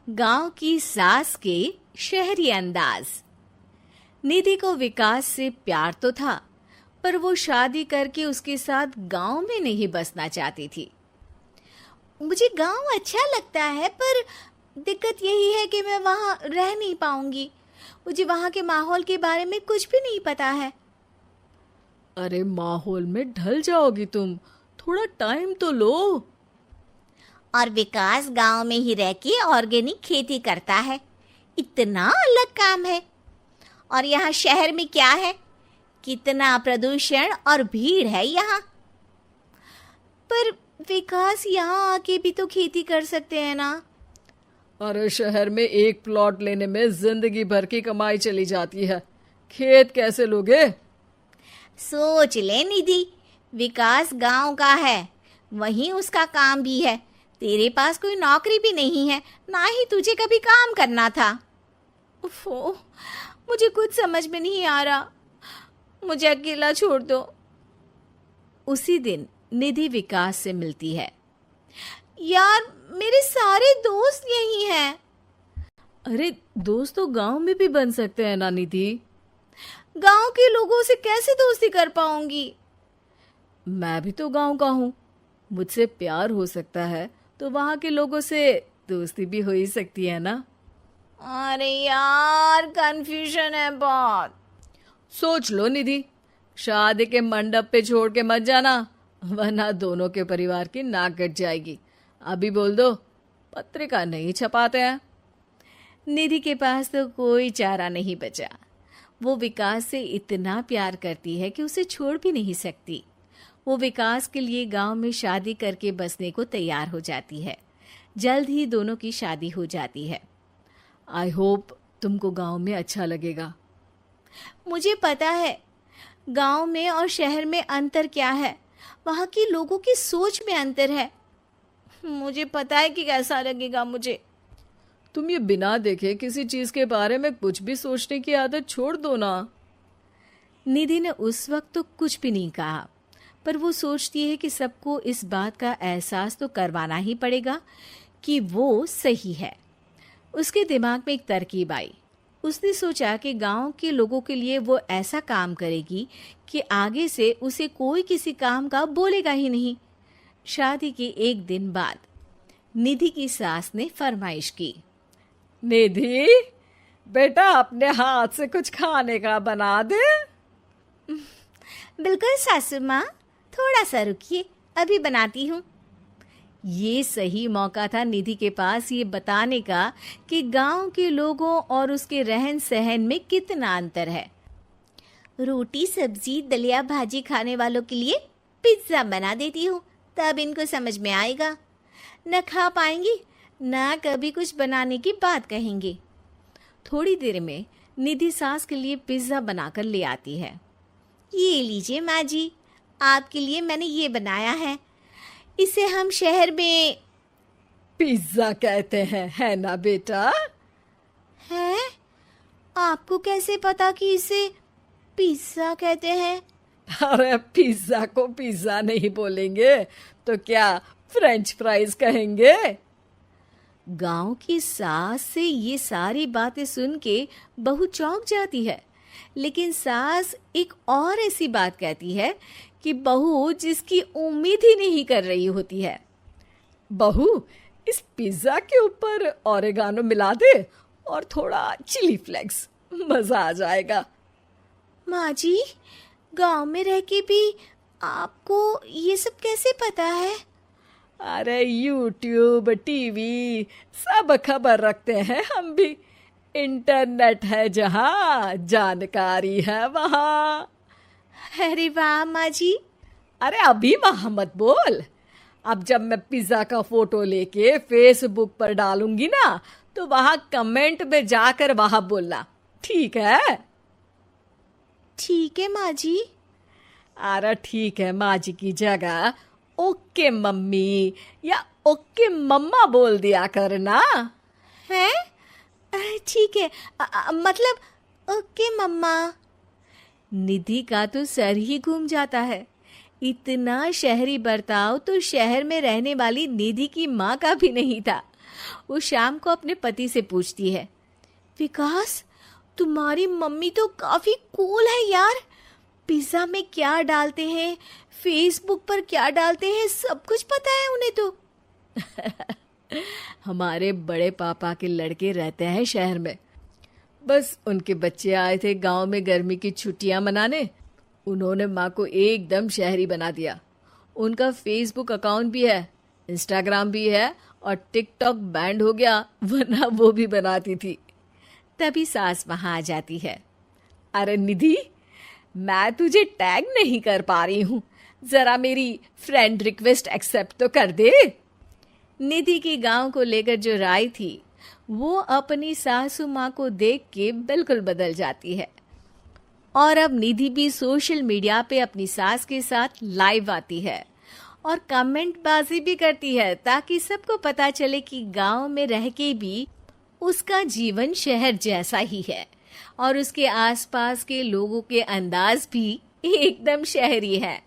गांव की सास के शहरी अंदाज। निधि को विकास से प्यार तो था, पर वो शादी करके उसके साथ गांव में नहीं बसना चाहती थी। मुझे गांव अच्छा लगता है, पर दिक्कत यही है कि मैं वहां रह नहीं पाऊंगी। मुझे वहां के माहौल के बारे में कुछ भी नहीं पता है। अरे माहौल में ढल जाओगी तुम, थोड़ा टाइम तो लो। और विकास गांव में ही रह के ऑर्गेनिक खेती करता है, इतना अलग काम है। और यहाँ शहर में क्या है, कितना प्रदूषण और भीड़ है यहाँ। पर विकास यहाँ आके भी तो खेती कर सकते हैं ना। अरे शहर में एक प्लॉट लेने में जिंदगी भर की कमाई चली जाती है, खेत कैसे लोगे? सोच ले निधि, विकास गांव का है, वहीं उसका काम भी है। तेरे पास कोई नौकरी भी नहीं है, ना ही तुझे कभी काम करना था। उफ़ो, मुझे कुछ समझ में नहीं आ रहा, मुझे अकेला छोड़ दो। उसी दिन निधि विकास से मिलती है। यार, मेरे सारे दोस्त यही हैं। अरे दोस्त तो गांव में भी बन सकते हैं ना निधि। गांव के लोगों से कैसे दोस्ती कर पाऊंगी? मैं भी तो गांव का हूँ, मुझसे प्यार हो सकता है तो वहां के लोगों से दोस्ती भी हो ही सकती है ना। अरे यार, कंफ्यूजन है बहुत। सोच लो निधि, शादी के मंडप पे छोड़ के मत जाना, वरना दोनों के परिवार की नाक कट जाएगी। अभी बोल दो, पत्रिका नहीं छपाते हैं। निधि के पास तो कोई चारा नहीं बचा। वो विकास से इतना प्यार करती है कि उसे छोड़ भी नहीं सकती। वो विकास के लिए गांव में शादी करके बसने को तैयार हो जाती है। जल्द ही दोनों की शादी हो जाती है। आई होप तुमको गांव में अच्छा लगेगा। मुझे पता है गांव में और शहर में अंतर क्या है, वहाँ के लोगों की सोच में अंतर है। मुझे पता है कि कैसा लगेगा मुझे। तुम ये बिना देखे किसी चीज के बारे में कुछ भी सोचने की आदत छोड़ दो ना। निधि ने उस वक्त तो कुछ भी नहीं कहा, पर वो सोचती है कि सबको इस बात का एहसास तो करवाना ही पड़ेगा कि वो सही है। उसके दिमाग में एक तरकीब आई। उसने सोचा कि गांव के लोगों के लिए वो ऐसा काम करेगी कि आगे से उसे कोई किसी काम का बोलेगा ही नहीं। शादी के एक दिन बाद निधि की सास ने फरमाइश की। निधि बेटा, अपने हाथ से कुछ खाने का बना दे। बिल्कुल सासू माँ, थोड़ा सा रुकिए, अभी बनाती हूँ। ये सही मौका था निधि के पास ये बताने का कि गांव के लोगों और उसके रहन सहन में कितना अंतर है। रोटी सब्जी दलिया भाजी खाने वालों के लिए पिज्ज़ा बना देती हूँ, तब इनको समझ में आएगा। न खा पाएंगी, न कभी कुछ बनाने की बात कहेंगे। थोड़ी देर में निधि सास के लिए पिज्ज़ा बनाकर ले आती है। ये लीजिए माँ जी, आपके लिए मैंने ये बनाया है। इसे हम शहर में पिज्जा कहते हैं, है ना बेटा? है? आपको कैसे पता कि इसे पिज्जा कहते हैं? अरे पिज्जा को पिज्जा नहीं बोलेंगे तो क्या फ्रेंच फ्राइज कहेंगे? गांव की सास से ये सारी बातें सुन के बहू चौंक जाती है, लेकिन सास एक और ऐसी बात कहती है कि बहू जिसकी उम्मीद ही नहीं कर रही होती है। बहू, इस पिज्जा के ऊपर ओरेगानो मिला दे और थोड़ा चिली फ्लेक्स, मजा आ जाएगा। माँ जी, गांव में रह के भी आपको ये सब कैसे पता है? अरे यूट्यूब, टीवी सब खबर रखते हैं हम भी। इंटरनेट है जहाँ, जानकारी है वहाँ। अरे वाह माँ जी। अरे अभी वहाँ मत बोल, अब जब मैं पिज्जा का फोटो लेके फेसबुक पर डालूंगी ना, तो वहाँ कमेंट में जाकर वहाँ बोलना, ठीक है? ठीक है माँ जी। अरे ठीक है माँ जी की जगह ओके मम्मी या ओके मम्मा बोल दिया करना। है? ठीक है, मतलब ओके मम्मा। निधि का तो सर ही घूम जाता है। इतना शहरी बर्ताव तो शहर में रहने वाली निधि की माँ का भी नहीं था। वो शाम को अपने पति से पूछती है, विकास, तुम्हारी मम्मी तो काफी कूल है यार। पिज्जा में क्या डालते हैं, फेसबुक पर क्या डालते हैं, सब कुछ पता है उन्हें तो। हमारे बड़े पापा के लड़के रहते हैं शहर में। बस उनके बच्चे आए थे गांव में गर्मी की छुट्टियां मनाने। उन्होंने माँ को एकदम शहरी बना दिया। उनका फेसबुक अकाउंट भी है, इंस्टाग्राम भी है और टिकटॉक बैंड हो गया, वरना वो भी बनाती थी। तभी सास वहां आ जाती है। अरे निधि, मैं तुझे टैग नहीं कर पा रही हूँ, जरा मेरी फ्रेंड रिक्वेस्ट एक्सेप्ट तो कर दे। निधि की गांव को लेकर जो राय थी वो अपनी सासू माँ को देख के बिल्कुल बदल जाती है। और अब निधि भी सोशल मीडिया पे अपनी सास के साथ लाइव आती है और कमेंट बाजी भी करती है, ताकि सबको पता चले कि गांव में रह के भी उसका जीवन शहर जैसा ही है और उसके आसपास के लोगों के अंदाज भी एकदम शहरी है।